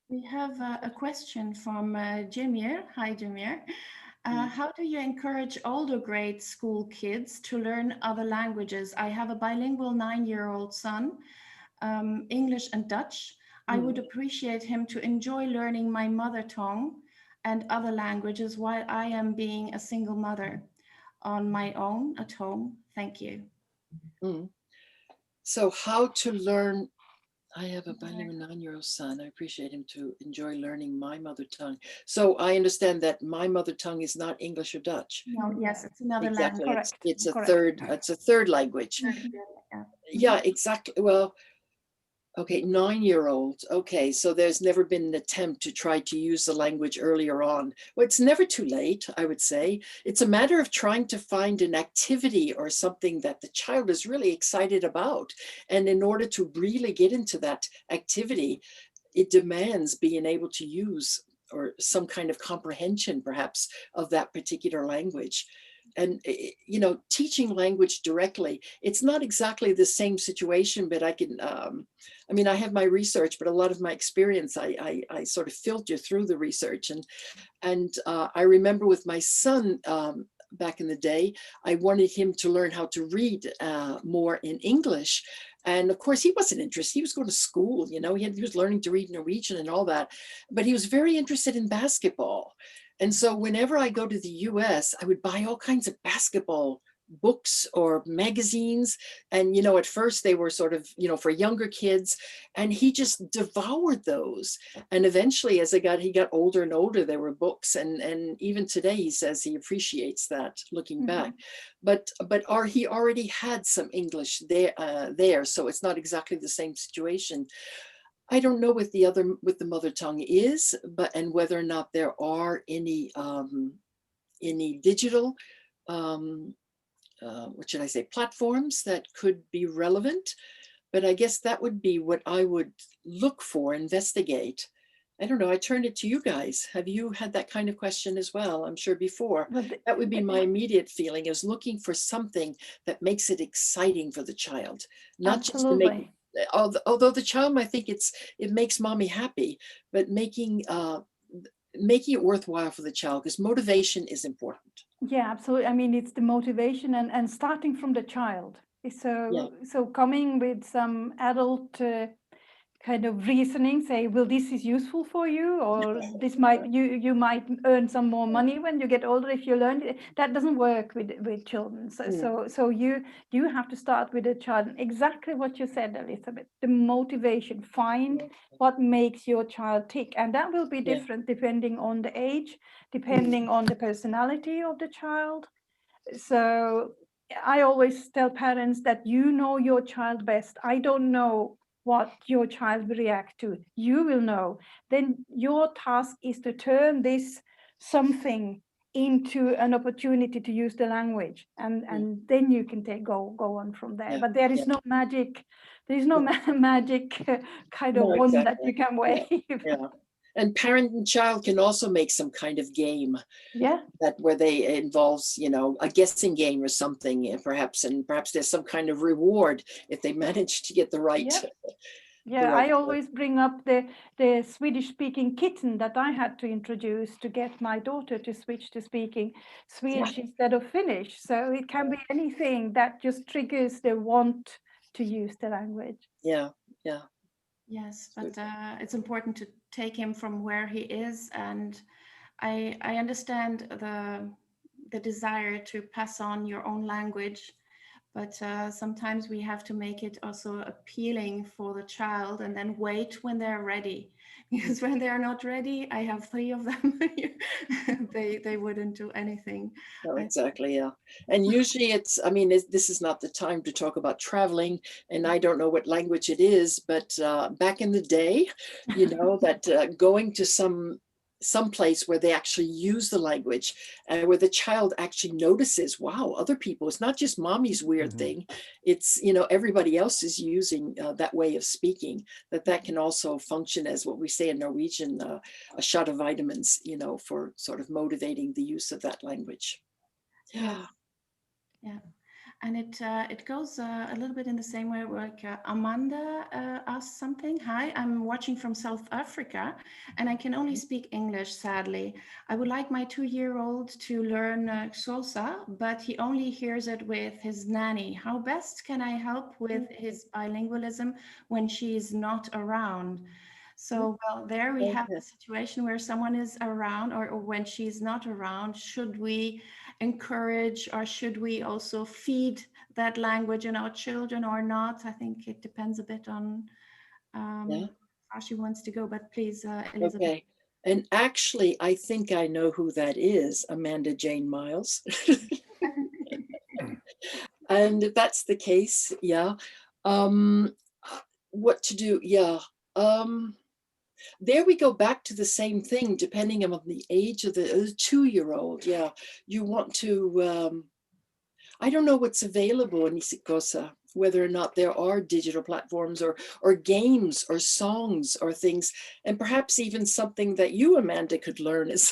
We have a question from Jamir. Hi, Jamir. How do you encourage older grade school kids to learn other languages? I have a bilingual 9-year-old son, English and Dutch. I would appreciate him to enjoy learning my mother tongue and other languages while I am being a single mother on my own at home. Thank you. So how to learn, I have a bilingual 9-year-old son. I appreciate him to enjoy learning my mother tongue. So I understand that my mother tongue is not English or Dutch. No, yes, it's another Exactly. language. It's a Correct. third language. Yeah. Yeah, exactly. Well, okay, 9-year-olds. Okay, so there's never been an attempt to try to use the language earlier on. Well, it's never too late, I would say. It's a matter of trying to find an activity or something that the child is really excited about. And in order to really get into that activity, it demands being able to use or some kind of comprehension, perhaps, of that particular language. And, you know, teaching language directly, it's not exactly the same situation, but I can, I mean, I have my research, but a lot of my experience, I sort of filter through the research. And I remember with my son, back in the day, I wanted him to learn how to read more in English. And of course, he wasn't interested. He was going to school, you know, he was learning to read Norwegian and all that, but he was very interested in basketball. And so whenever I go to the US, I would buy all kinds of basketball books or magazines. And, you know, at first they were sort of, you know, for younger kids, and he just devoured those. And eventually, as he got older and older, there were books. And even today, he says he appreciates that looking back. But he already had some English there. So it's not exactly the same situation. I don't know what the mother tongue is, and whether or not there are any digital, what should I say, platforms that could be relevant. But I guess that would be what I would look for, investigate. I don't know, I turned it to you guys. Have you had that kind of question as well? I'm sure before. That would be my immediate feeling, is looking for something that makes it exciting for the child, not just to make, although the child might think it makes mommy happy, but making it worthwhile for the child, because motivation is important. Yeah, absolutely. I mean, it's the motivation and starting from the child. So coming with some adult kind of reasoning, say, well, this is useful for you, or this might, you might earn some more money when you get older if you learn it. That doesn't work with children. So you have to start with the child. Exactly what you said, Elizabeth, the motivation. Find what makes your child tick, and that will be different depending on the age, depending on the personality of the child. So I always tell parents that you know your child best. I don't know what your child will react to. You will know. Then your task is to turn this something into an opportunity to use the language, and then you can go on from there. But there is no magic. There is no magic kind of wand that you can wave. And parent and child can also make some kind of game. Yeah. That where they involves, you know, a guessing game or something, perhaps there's some kind of reward if they manage to get the right. Yeah, I always bring up the Swedish-speaking kitten that I had to introduce to get my daughter to switch to speaking Swedish instead of Finnish. So it can be anything that just triggers the want to use the language. Yeah. Yes, but it's important to take him from where he is, and I understand the desire to pass on your own language, but sometimes we have to make it also appealing for the child, and then wait when they're ready. Because when they are not ready, I have 3 of them. they wouldn't do anything. Oh, exactly, yeah. And usually this is not the time to talk about traveling, and I don't know what language it is, but back in the day, you know, that going to some place where they actually use the language, and where the child actually notices, wow, other people, it's not just mommy's weird thing, it's, you know, everybody else is using that way of speaking, that can also function as what we say in Norwegian, a shot of vitamins, you know, for sort of motivating the use of that language. Yeah. And it goes a little bit in the same way, like Amanda asked something. Hi, I'm watching from South Africa, and I can only speak English, sadly. I would like my 2-year-old to learn Xhosa, but he only hears it with his nanny. How best can I help with his bilingualism when she's not around? So, well, there we have Okay. the situation where someone is around, or when she's not around. Should we encourage, or should we also feed that language in our children or not? I think it depends a bit on Yeah. how she wants to go. But please, Elizabeth. Okay. And actually, I think I know who that is, Amanda Jane Miles. And if that's the case, yeah. What to do? Yeah. There we go back to the same thing, depending on the age of the 2-year-old. Yeah. You want to, I don't know what's available in Isikosa, whether or not there are digital platforms or games or songs or things, and perhaps even something that you, Amanda, could learn is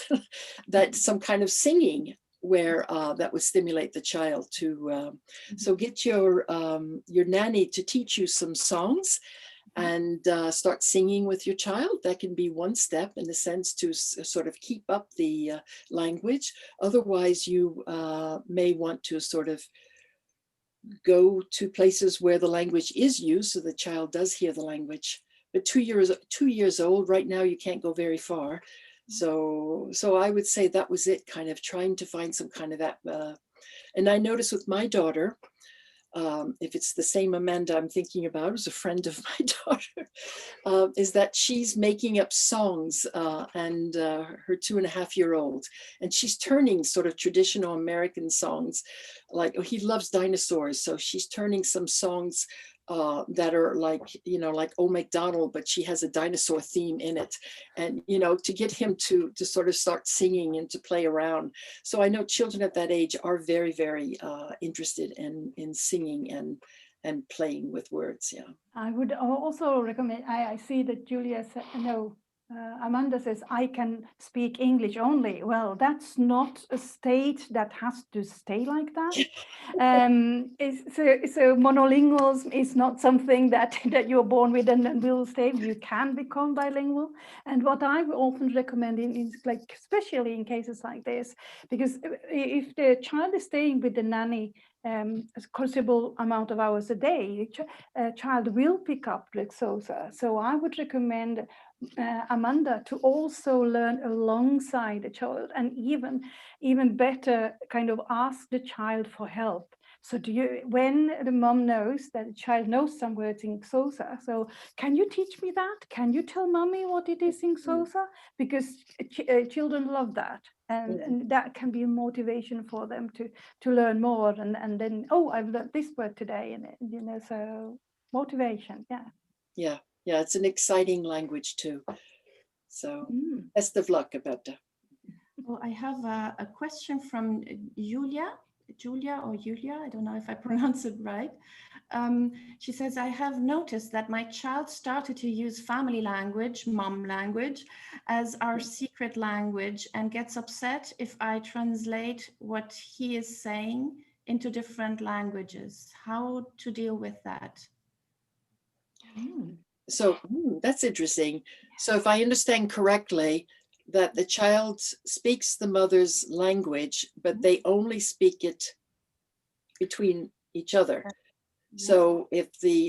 that some kind of singing where that would stimulate the child to. So get your nanny to teach you some songs and start singing with your child. That can be one step in the sense to sort of keep up the language. Otherwise, you may want to sort of go to places where the language is used so the child does hear the language. But 2 years old, right now, you can't go very far. So I would say that was it, kind of trying to find some kind of that. And I noticed with my daughter, if it's the same Amanda I'm thinking about, who's a friend of my daughter, is that she's making up songs and her 2.5-year-old, and she's turning sort of traditional American songs, like he loves dinosaurs, so she's turning some songs that are like, like Oh MacDonald, but she has a dinosaur theme in it, and to get him to sort of start singing and to play around. So I know children at that age are very, very interested in singing and playing with words. Yeah. I would also recommend, I see that Julia said, Amanda says, I can speak English only. Well, that's not a state that has to stay like that. So monolinguals is not something that you're born with and will stay. You can become bilingual. And what I often recommend is, like, especially in cases like this, because if the child is staying with the nanny a considerable amount of hours a day, a child will pick up the Xhosa. So I would recommend Amanda to also learn alongside the child, and even better, kind of ask the child for help. So when the mom knows that the child knows some words in Xhosa, so can you teach me that? Can you tell mommy what it is in Xhosa? Because children love that. And that can be a motivation for them to learn more, and then, oh, I've learned this word today, and so motivation. Yeah, it's an exciting language too. So best of luck about that. Well, I have a question from Julia, I don't know if I pronounce it right. She says, I have noticed that my child started to use family language, mom language, as our secret language, and gets upset if I translate what he is saying into different languages. How to deal with that? So that's interesting. So if I understand correctly, that the child speaks the mother's language, but they only speak it between each other. So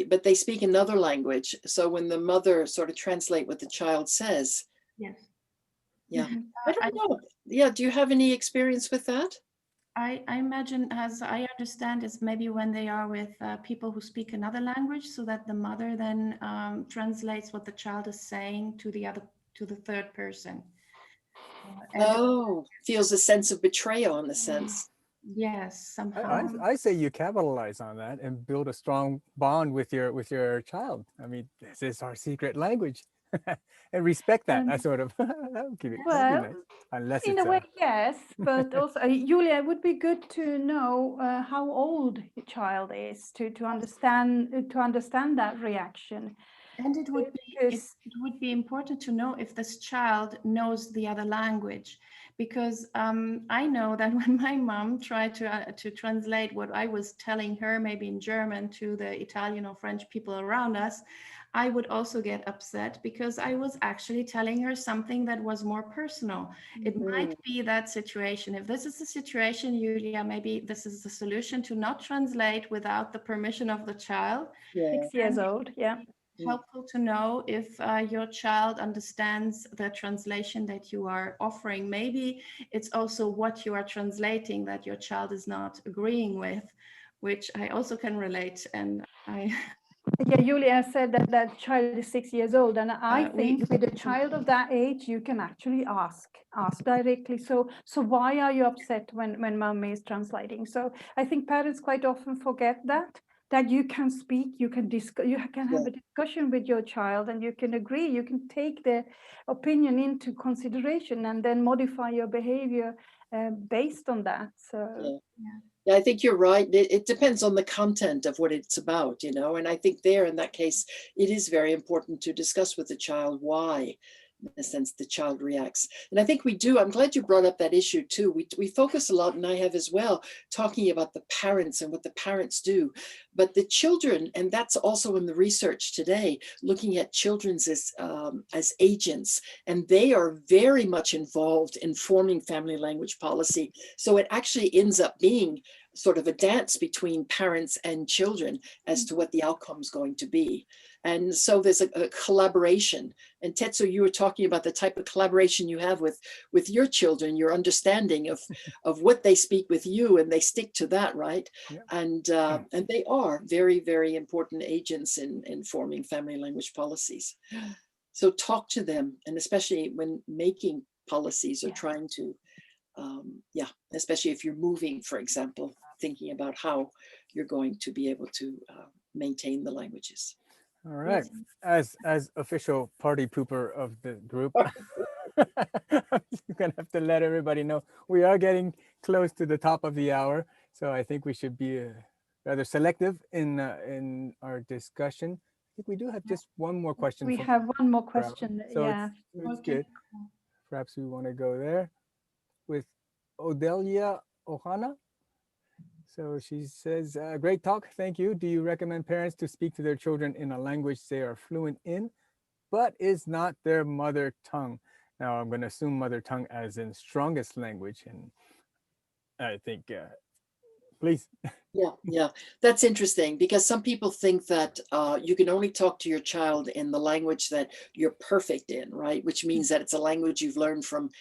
but they speak another language. So when the mother sort of translate what the child says. Yes. Yeah. I don't know. Yeah. Do you have any experience with that? I imagine, as I understand, is maybe when they are with people who speak another language, so that the mother then translates what the child is saying to the third person. Feels a sense of betrayal in the sense. Yes, somehow. I say you capitalize on that and build a strong bond with your child. I mean, this is our secret language, and respect that. I sort of that would keep it. Well, nice. Unless in it's a way, yes, but also, Julia, it would be good to know how old your child is to understand that reaction. And it would be important to know if this child knows the other language, because I know that when my mom tried to translate what I was telling her, maybe in German, to the Italian or French people around us, I would also get upset because I was actually telling her something that was more personal. It might be that situation. If this is the situation, Julia, maybe this is the solution, to not translate without the permission of the child. 6 years old, yeah. helpful to know if your child understands the translation that you are offering. Maybe it's also what you are translating that your child is not agreeing with, which I also can relate. And Yeah, Julia said that that child is 6 years old, and I think with a child of that age, you can actually ask directly. So why are you upset when mommy is translating? So I think parents quite often forget that you can speak, you can have a discussion with your child, and you can agree, you can take their opinion into consideration, and then modify your behavior based on that. So yeah, I think you're right. It depends on the content of what it's about, you know, and I think there in that case, it is very important to discuss with the child why, in a sense, the child reacts. And I think we do. I'm glad you brought up that issue too. We focus a lot, and I have as well, talking about the parents and what the parents do. But the children, and that's also in the research today, looking at children as agents, and they are very much involved in forming family language policy. So it actually ends up being sort of a dance between parents and children as to what the outcome is going to be. And so there's a collaboration. And Tetsu, you were talking about the type of collaboration you have with your children, your understanding of what they speak with you, and they stick to that, right? Yeah. And they are very, very important agents in forming family language policies. So talk to them, and especially when making policies or trying to, especially if you're moving, for example, thinking about how you're going to be able to maintain the languages. All right. As official party pooper of the group, I'm gonna have to let everybody know we are getting close to the top of the hour, so I think we should be rather selective in our discussion. I think we do have just one more question. We have one more question. So Yeah, it's good. Perhaps we want to go there with Odelia Ohana. So she says, great talk, thank you. Do you recommend parents to speak to their children in a language they are fluent in, but is not their mother tongue? Now I'm going to assume mother tongue as in strongest language. And I think, please. Yeah, that's interesting, because some people think that you can only talk to your child in the language that you're perfect in, right? Which means that it's a language you've learned from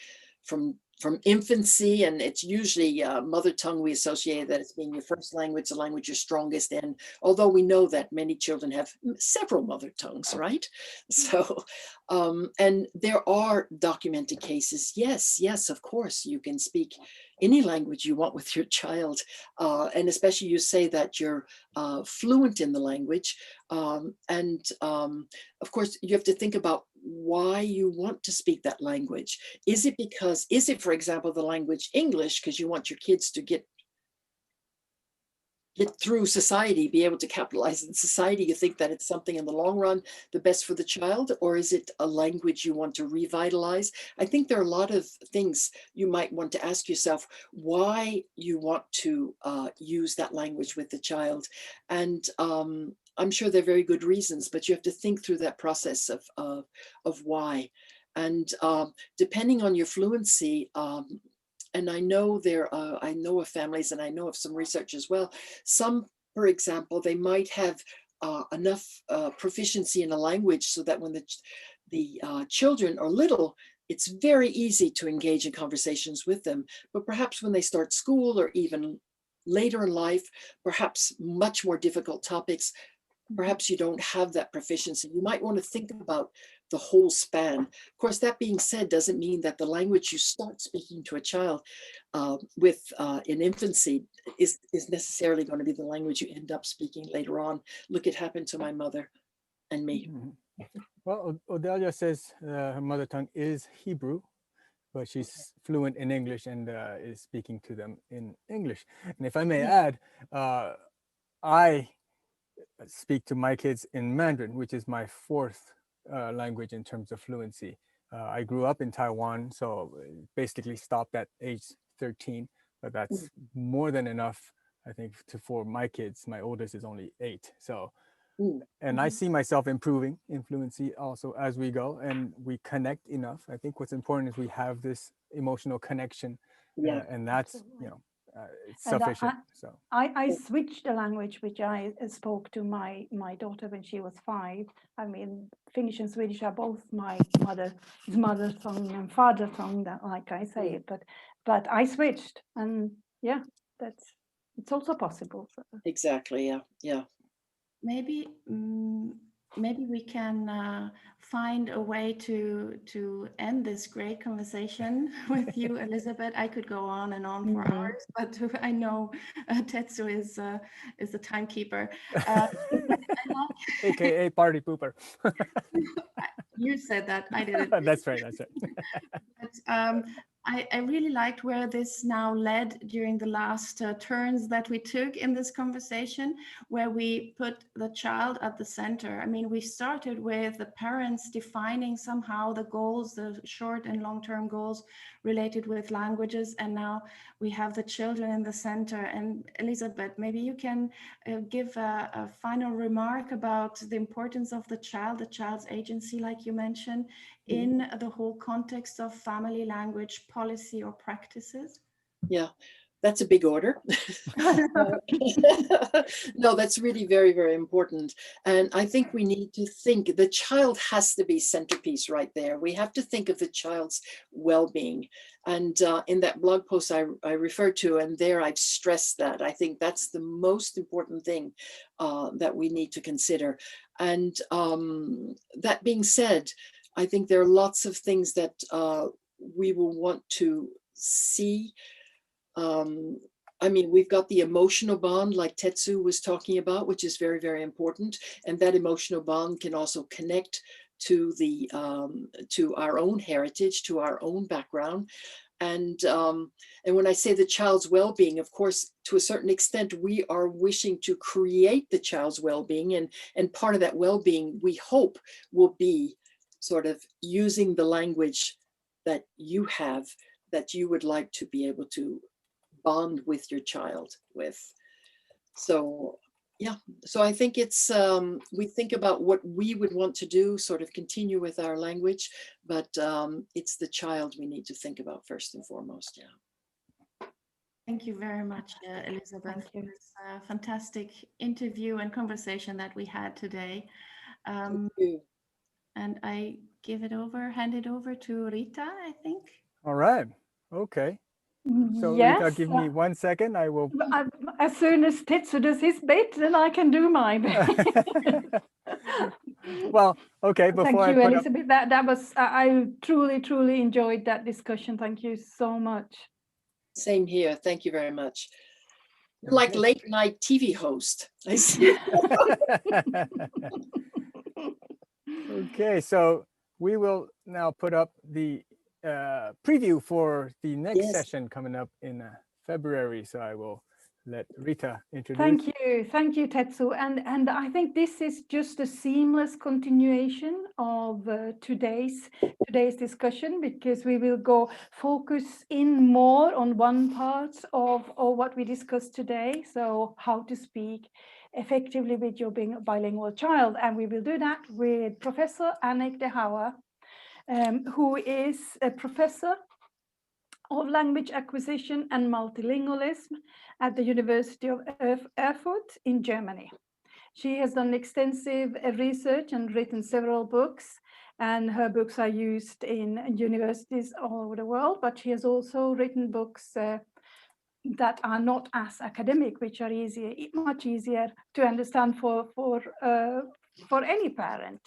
infancy, and it's usually mother tongue. We associate that as being your first language, the language you're strongest in, although we know that many children have several mother tongues, right? So, and there are documented cases. Yes, of course, you can speak any language you want with your child, and especially you say that you're fluent in the language, and of course you have to think about why you want to speak that language. Is it, for example, the language English, because you want your kids to get through society, be able to capitalize in society? You think that it's something in the long run, the best for the child, or is it a language you want to revitalize? I think there are a lot of things you might want to ask yourself why you want to use that language with the child. And I'm sure there are very good reasons, but you have to think through that process of why. And depending on your fluency, and I know I know of families, and I know of some research as well. Some, for example, they might have enough proficiency in a language so that when the children are little, it's very easy to engage in conversations with them. But perhaps when they start school, or even later in life, perhaps much more difficult topics, perhaps you don't have that proficiency. You might want to think about the whole span. Of course, that being said, doesn't mean that the language you start speaking to a child with in infancy is necessarily going to be the language you end up speaking later on. Look, it happened to my mother and me. Mm-hmm. Well, Odelia says her mother tongue is Hebrew, but she's fluent in English and is speaking to them in English. And if I may add, I speak to my kids in Mandarin, which is my fourth language in terms of fluency. I grew up in Taiwan, so basically stopped at age 13, but that's more than enough, I think, for my kids. My oldest is only 8. So, and I see myself improving in fluency also as we go, and we connect enough. I think what's important is we have this emotional connection, and that's, it's And sufficient. So I switched the language which I spoke to my daughter when she was 5. I mean, Finnish and Swedish are both my mother tongue and father tongue, that like I say it, but I switched, and yeah, it's also possible. So. Exactly. Yeah. Yeah. Maybe maybe we can find a way to end this great conversation with you, Elizabeth. I could go on and on for hours, but I know Tetsu is the timekeeper. AKA party pooper. You said that, I didn't. That's right. That's right. But, I really liked where this now led during the last turns that we took in this conversation, where we put the child at the center. I mean, we started with the parents defining somehow the goals, the short and long-term goals related with languages, and now we have the children in the center. And Elizabeth, maybe you can give a final remark about the importance of the child's agency, like you mentioned, in the whole context of family language policy or practices? Yeah, that's a big order. No, that's really very, very important. And I think we need to think the child has to be centerpiece right there. We have to think of the child's well-being. And in that blog post I referred to, and there I've stressed that. I think that's the most important thing that we need to consider. And that being said, I think there are lots of things that we will want to see. I mean, we've got the emotional bond, like Tetsu was talking about, which is very, very important. And that emotional bond can also connect to the to our own heritage, to our own background. And when I say the child's well-being, of course, to a certain extent, we are wishing to create the child's well-being, and part of that well-being, we hope, will be sort of using the language that you have, that you would like to be able to bond with your child with. So yeah, so I think it's, we think about what we would want to do, sort of continue with our language, but it's the child we need to think about first and foremost, yeah. Thank you very much, Elizabeth, Thank you. for this fantastic interview and conversation that we had today. Thank you. And I hand it over to Rita, I think. All right. Okay. So Yes, Rita, give me 1 second. I will. As soon as Tetsu does his bit, then I can do my bit. Well, okay. Before Thank I you, put Elizabeth. That was, I truly enjoyed that discussion. Thank you so much. Same here. Thank you very much. Like Okay. late night TV host. I see. Okay, so we will now put up the preview for the next Yes. session coming up in February. So I will let Rita introduce. Thank you, Tetsu. And I think this is just a seamless continuation of today's discussion, because we will go focus in more on one part of what we discussed today. So how to speak effectively with your bilingual child, and we will do that with Professor Annick de Houwer, who is a professor of language acquisition and multilingualism at the University of Erfurt in Germany. She has done extensive research and written several books, and her books are used in universities all over the world, but she has also written books that are not as academic, which are much easier to understand for any parent.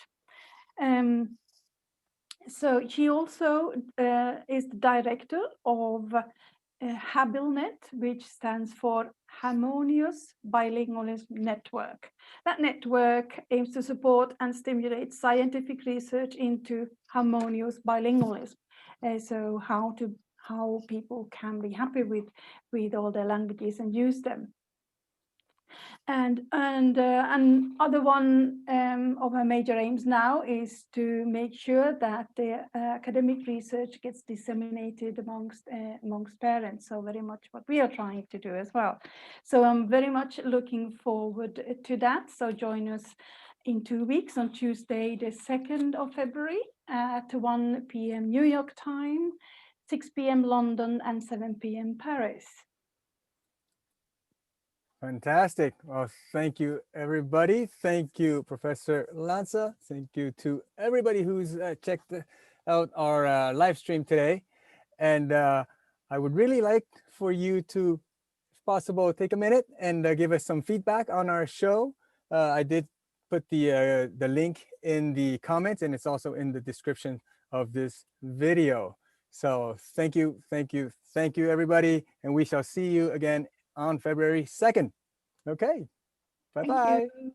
So she also is the director of HABILNet, which stands for Harmonious Bilingualism Network. That network aims to support and stimulate scientific research into harmonious bilingualism. So how people can be happy with all their languages and use them. And other one of her major aims now is to make sure that the academic research gets disseminated amongst parents. So very much what we are trying to do as well. So I'm very much looking forward to that. So join us in 2 weeks on Tuesday, the 2nd of February at 1 p.m. New York time, 6 p.m. London, and 7 p.m. Paris. Fantastic. Well, thank you, everybody. Thank you, Professor Lanza. Thank you to everybody who's checked out our live stream today. And I would really like for you to, if possible, take a minute and give us some feedback on our show. I did put the link in the comments, and it's also in the description of this video. So thank you, everybody. And we shall see you again on February 2nd. Okay, Thank bye-bye. you.